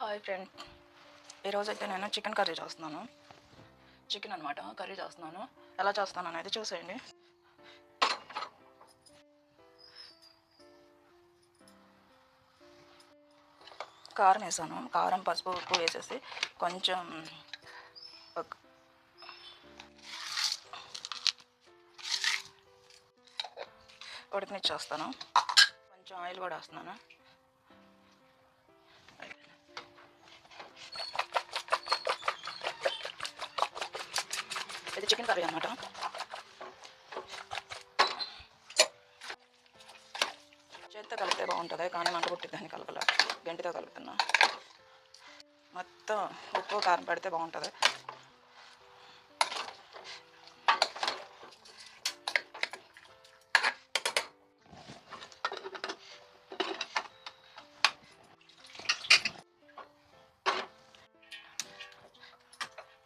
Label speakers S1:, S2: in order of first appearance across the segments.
S1: Hi friend, ఈరోజైతే నేను chicken curry చేస్తున్నాను. చికెన్ అనమాట కర్రీ చేస్తున్నాను. ఎలా చేస్తాను అనేది చూసేయండి. కారం వేసాను. కారం, పసుపు, ఉప్పు వేసేసి కొంచెం ఉడకనిచ్చేస్తాను. కొంచెం ఆయిల్ కూడా వేస్తున్నాను. ఇది చికెన్ కర్రీ అన్నమాట. చేతితో కలిపితే బాగుంటుంది, కానీ మంట పుట్టిద్దని కలపలే, గంటితో కలుపుతున్నా. మొత్తం ఉప్పు కారం పెడితే బాగుంటుంది.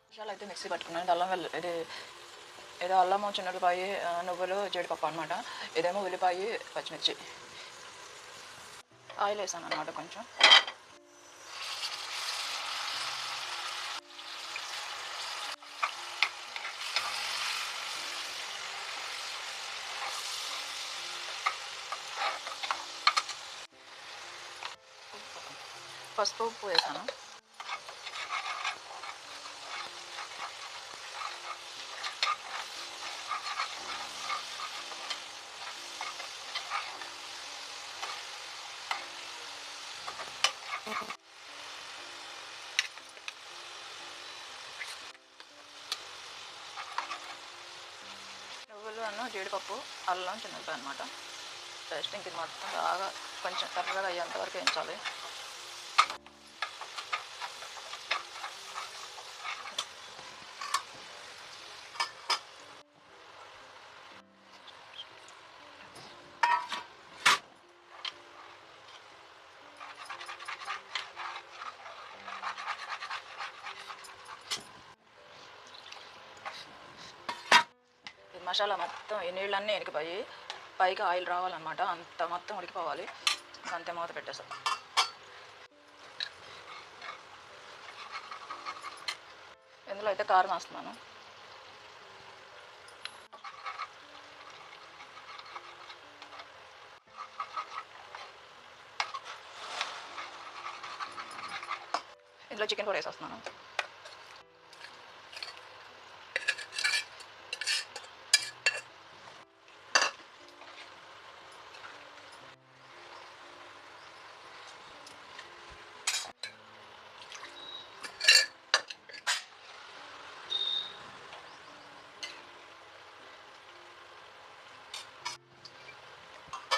S1: విషయాలు అయితే మిక్సీ పట్టుకున్నాను. ఏదో అల్లము, చిన్నపాయ, నువ్వులు, జీడిపప్పు అనమాట. ఇదేమో ఉల్లిపాయ, పచ్చిమిర్చి. ఆయిల్ వేసాను అనమాట కొంచెం. పసుపు, ఉప్పు వేసాను. నువ్వులు, జీడిపప్పు, అల్లం, చిన్నపాయ అనమాట. పేస్ట్ ఇంక ఇది మొత్తం బాగా కొంచెం కర్రగా అయ్యేంత వరకు వేయించాలి. మసాలా మొత్తం ఈ నీళ్ళన్నీ ఎనికిపోయి పైకి ఆయిల్ రావాలన్నమాట. అంత మొత్తం ఉడికిపోవాలి. అంతే, మూత పెట్టేసాం. ఇందులో అయితే కారం వేస్తున్నాను. ఇందులో చికెన్ కూడా వేసేస్తున్నాను.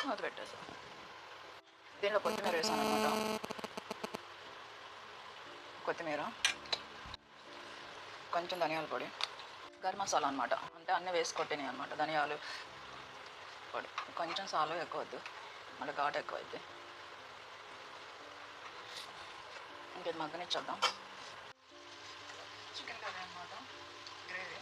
S1: మూత పెట్టేసాం. దీనిలో కొత్తిమీర వేసాను అనమాట. కొత్తిమీర, కొంచెం ధనియాల పొడి, గరం మసాలా అనమాట. అంటే అన్నీ వేసి కొట్టినాయి అనమాట. ధనియాలు పొడి కొంచెం, సాలు ఎక్కువ వద్దు, మళ్ళీ ఘాటు ఎక్కువ అయితే. ఇంకేది మగ్గనిచ్చేద్దాం. చికెన్ కర్రీ అనమాట, గ్రేవీ.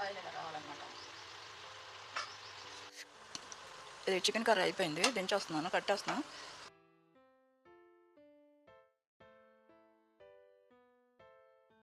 S1: ఆయిల్ ఇలా రావాలన్నమాట. ఇది చికెన్ కర్రీ అయిపోయింది. దించేస్తున్నాను, కట్టేస్తున్నాను.